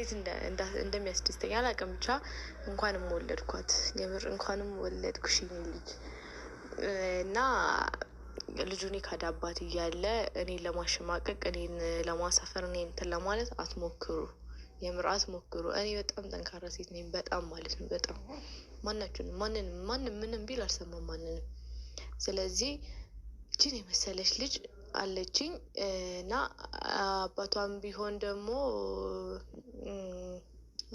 እንዴት እንደሚያስደስተኝ አላውቅም። ብቻ እንኳንም ወለድኳት የምር እንኳንም ወለድኩሽ ልጅ እና ልጁን ካዳባት እያለ እኔን ለማሸማቀቅ እኔን ለማሳፈር እኔን እንትን ለማለት አትሞክሩ። የምር አትሞክሩ። እኔ በጣም ጠንካራ ሴት ነኝ። በጣም ማለት ነው። በጣም ማንም ምንም ቢል አልሰማም ማንንም። ስለዚህ እችን የመሰለች ልጅ አለችኝ እና አባቷም ቢሆን ደግሞ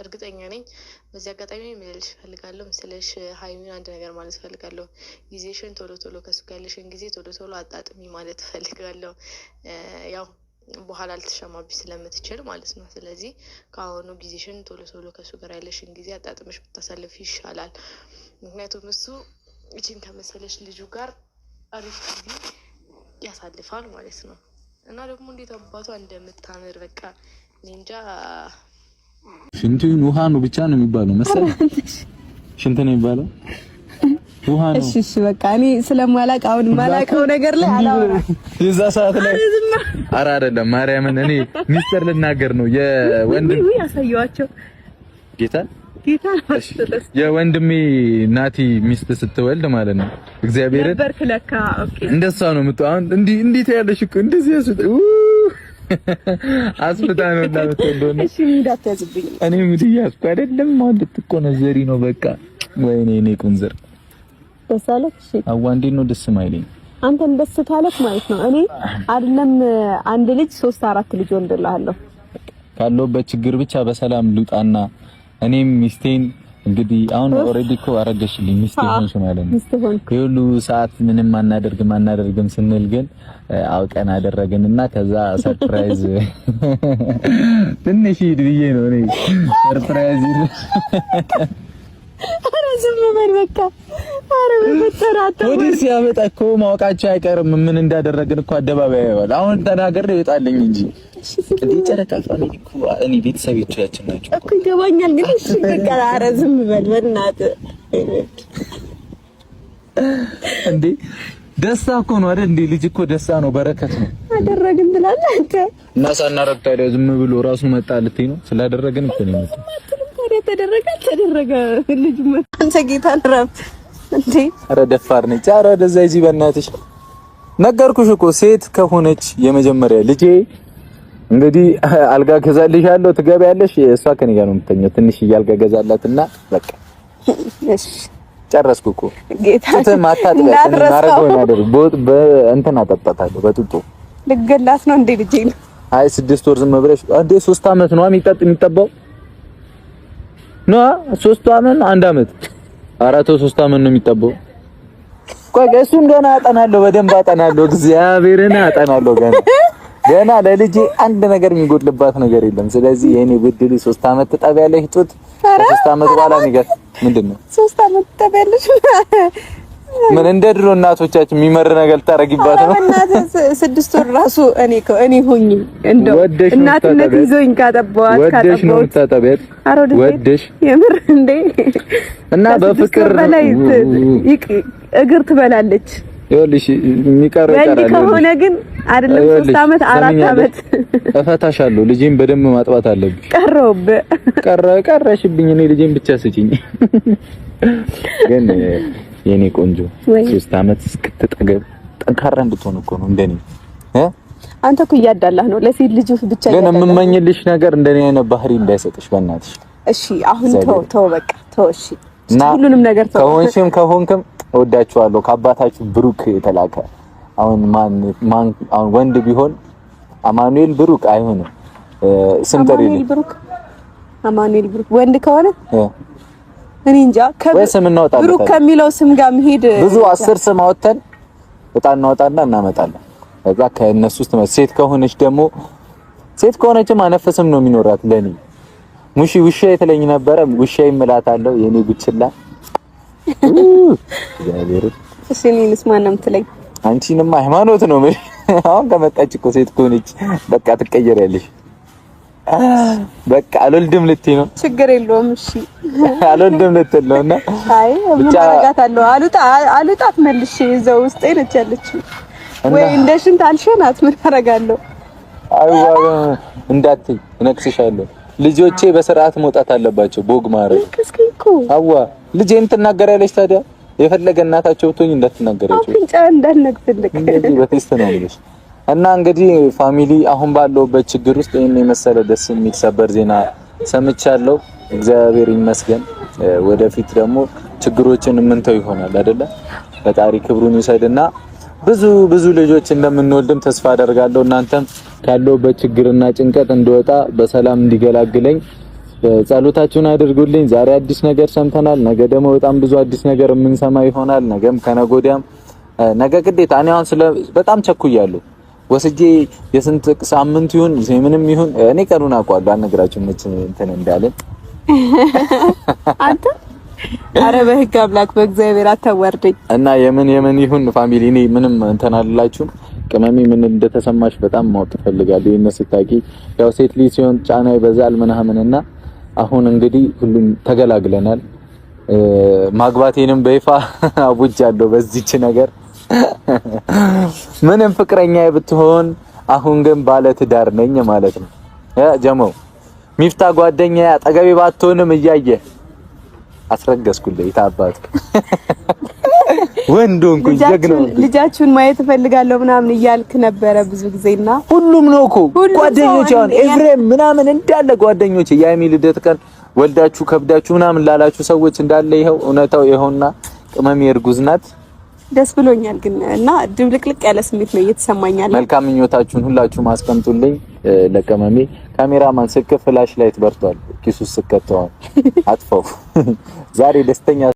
እርግጠኛ ነኝ። በዚህ አጋጣሚ ምልልሽ ፈልጋለሁ መሰለሽ ሀይሚን አንድ ነገር ማለት ፈልጋለሁ። ጊዜሽን ቶሎ ከሱ ጋር ያለሽን ጊዜ ቶሎ አጣጥሚ ማለት ፈልጋለሁ። ያው በኋላ ልትሸማብሽ ስለምትችል ማለት ነው። ስለዚህ ከአሁኑ ጊዜሽን ቶሎ ከሱ ጋር ያለሽን ጊዜ አጣጥመሽ ብታሳልፍ ይሻላል። ምክንያቱም እሱ እቺን ከመሰለሽ ልጁ ጋር አሪፍ ጊዜ ያሳልፋል ማለት ነው። እና ደግሞ እንዴት አባቷ እንደምታምር በቃ እንጃ። ሽንቱን ውሃ ነው ብቻ ነው የሚባለው መሰለኝ። ሽንት ነው የሚባለው ውሃ ነው። እሺ በቃ እኔ ስለማላውቅ አሁን ማላውቀው ነገር ላይ አላወራም። የዛ ሰዓት ላይ ኧረ አይደለም ማርያምን እኔ ሚስጥር ልናገር ነው የወንድም ያሳየዋቸው ጌታ የወንድሜ ናቲ ሚስት ስትወልድ ማለት ነው። እግዚአብሔር በርክለካ ኦኬ እንደሷ ነው የምትው። አሁን እንዴት ያለሽ እኮ እንደዚህ አስፍታ ነው እንዳትወልደው ነው። እሺ ሙዳት ያዝብኝ። እኔ ሙድ ያዝኩ አይደለም አሁን ልትቆነዘሪ ነው በቃ። ወይኔ እኔ ቁንዘር ደስ አለሽ? አዋ እንዴት ነው ደስ ማይለኝ? አንተም ደስ ካለክ ማለት ነው። እኔ አይደለም አንድ ልጅ 3-4 ልጅ ወልድልሃለሁ። ካለውበት ችግር ብቻ በሰላም ልውጣና እኔም ሚስቴን እንግዲህ አሁን ኦሬዲ እኮ አረገሽልኝ ሚስቴ ሆንሽ ማለት ነው። ሁሉ ሰዓት ምንም አናደርግም ስንል ግን አውቀን አደረግንና ከዛ ሰርፕራይዝ ትንሽ ይድብዬ ነው እኔ ሰርፕራይዝ አረ ዝም በል በቃ። አረ በተራታ ወዲህ ሲያመጣ እኮ ማወቃቸው አይቀርም ምን እንዳደረግን እኮ አደባባይ ያየዋል። አሁን ተናገር ይወጣልኝ እንጂ እንዴ ጨረቃ ፋሚሊ እኮ እኔ ቤተሰቦቻችን ናቸው እኮ ይገባኛል። ግን እሺ በቃ አረ ዝም በል በእናትህ እንዴ ደስታ እኮ ነው አይደል? እንዴ ልጅ እኮ ደስታ ነው በረከት ነው። አደረግን ትላለህ አንተ እና ሳናረግ ታዲያ ዝም ብሎ ራሱ መጣ ልትይ ነው? ስላደረግን እኮ ነው መጣ ተደረገ ልጅ አንተ ጌታን ረብ እንዴ አረ ደፋር ነች። አረ ወደዛ እዚህ በእናትሽ ነገርኩሽ እኮ ሴት ከሆነች የመጀመሪያ ልጄ እንግዲህ አልጋ ገዛልሻለሁ ትገቢያለሽ። እሷ ከኔ ጋር ነው የምትተኛው። ትንሽ አልጋ ገዛላትና በቃ እሺ ጨረስኩ እኮ ጌታ ማታጥበስ እናረጋው ነገር በእንትን አጠጣታለሁ በጡጦ ልገላት ነው እንዴ ልጄ? አይ 6 ወር ዝም ብለሽ እንዴ 3 አመት ነው የሚጠባው ኖ 3 አመት 1 አመት 3 አመት ነው የሚጠባው። ቆይ እሱን ገና አጠናለሁ በደንብ አጠናለሁ። እግዚአብሔርን አጠናለሁ ገና ለልጄ አንድ ነገር የሚጎድልባት ነገር የለም። ስለዚህ የኔ ብድል 3 አመት ትጠቢያለሽ ጡት 3 አመት በኋላ ንገር ምንድነው 3 አመት ትጠቢያለሽ? ምን እንደ ድሮ እናቶቻችን የሚመር ነገር ታረጊባት ነው። እናት 6 ወር ራሱ እኔ ሆኜ እንደው እናትነት ይዞኝ ካጠባዋት ወደሽ የምር እንዴ እና በፍቅር እግር ትበላለች። ይኸውልሽ የሚቀረው ይቀራል ከሆነ ግን አይደለም 3 አመት 4 አመት እፈታሻለሁ። ልጄን በደንብ ማጥባት አለብኝ። ቀረሽብኝ። እኔ ልጄን ብቻ ስጪኝ ግን የኔ ቆንጆ 3 አመት እስክትጠገብ ጠንካራ እንድትሆን እኮ ነው እንደኔ አንተ እኮ እያዳላህ ነው ለሴት ልጅ ብቻ ግን የምመኝልሽ ነገር እንደኔ አይነት ባህሪ እንዳይሰጥሽ በእናትሽ። እሺ አሁን ተው በቃ ተው። እሺ እና ሁሉንም ነገር ተው። ከሆንክም እወዳችኋለሁ። ከአባታችሁ ብሩክ የተላከ አሁን ማን አሁን ወንድ ቢሆን አማኑኤል ብሩክ አይሆንም። ስም ጠሪልኝ አማኑኤል ብሩክ ወንድ ከሆነ እኔ እንጃ ብሩክ ከሚለው ስም ጋር መሄድ ብዙ 10 ስም አወጣን በጣም እናወጣና እናመጣለን። ከዛ ከእነሱ ውስጥ ሴት ከሆነች ደግሞ ሴት ከሆነችም አነፈስም ነው የሚኖራት። ለኔ ሙሺ ውሻ የተለኝ ነበረ ውሻ ይምላታለሁ የኔ ጉችላ ያሌር እሺ እኔንስ ማንም ትለኝ አንቺንማ ሃይማኖት ነው። አሁን ከመጣች እኮ ሴት ከሆነች በቃ ትቀየራለሽ። በቃ አልወልድም ልትይ ነው? ችግር የለውም። እሺ አልወልድም ልትል ነውና አይ ምን አረጋታለሁ? አሉጣት መልሼ እዛው ውስጥ ነች ያለችው ወይ እንደሽን ታልሽናት ምን አረጋለሁ? አይዋ እንዳትይ እነክስሻለሁ። ልጆቼ በስርዓት መውጣት አለባቸው። ቦግ ማረግ አዋ ልጄን ትናገራለች። ታዲያ የፈለገ እናታቸው ብትሆኝ እንዳትናገራቸው አፍንጫ እንዳልነግፍልክ እንግዲህ በቴስት ነው ልጅ እና እንግዲህ ፋሚሊ አሁን ባለውበት ችግር ውስጥ ይሄን የመሰለ ደስ የሚል ሰበር ዜና ሰምቻለሁ። እግዚአብሔር ይመስገን። ወደፊት ደግሞ ችግሮችን ምንተው ይሆናል አይደለ? ፈጣሪ ክብሩን ይሰድና ብዙ ልጆች እንደምንወልድም ተስፋ አደርጋለሁ። እናንተም ካለውበት ችግርና ጭንቀት እንደወጣ በሰላም እንዲገላግለኝ ጸሎታችሁን አድርጉልኝ። ዛሬ አዲስ ነገር ሰምተናል። ነገ ደግሞ በጣም ብዙ አዲስ ነገር የምንሰማ ይሆናል። ነገም ከነጎዲያም ነገ ግዴታ እኔ አሁን በጣም ቸኩያለሁ። ወስጄ የስንት ሳምንት ይሁን ምንም ይሁን እኔ ቀኑን አውቀዋለሁ። አልነግራችሁም እንትን እንዳለን አንተ አረ በህግ አምላክ በእግዚአብሔር አታዋርደኝ። እና የምን ይሁን ፋሚሊ እኔ ምንም እንትን አልላችሁም። ቅመሜ ምን እንደተሰማሽ በጣም ማወቅ ፈልጋለሁ። ይሄን ስታቂ ያው ሴት ልጅ ሲሆን ጫና ይበዛል ምናምንና አሁን እንግዲህ ሁሉም ተገላግለናል። ማግባቴንም በይፋ አውጃለሁ በዚህች ነገር ምንም ፍቅረኛ ብትሆን አሁን ግን ባለ ትዳር ነኝ ማለት ነው። ጀመው ሚፍታ ጓደኛ አጠገቤ ባትሆንም እያየ አስረገዝኩልኝ ታባት ወንዶን ጀግናው ልጃችሁን ማየት እፈልጋለሁ ምናምን እያልክ ነበረ ብዙ ጊዜና ሁሉም ነው እኮ ጓደኞቼ አሁን ኤፍሬም ምናምን እንዳለ ጓደኞቼ የአይሚ ልደት ቀን ወልዳችሁ ከብዳችሁ ምናምን ላላችሁ ሰዎች እንዳለ ይሄው እውነታው ይሄውና ቅመሜ እርጉዝ ናት። ደስ ብሎኛል ግን እና ድብልቅልቅ ያለ ስሜት ነው እየተሰማኛል። መልካም ምኞታችሁን ሁላችሁም አስቀምጡልኝ። ለቅመሜ ካሜራማን ስልክ ፍላሽ ላይት በርቷል ኪሱ ስከተው አጥፈው ዛሬ ደስተኛ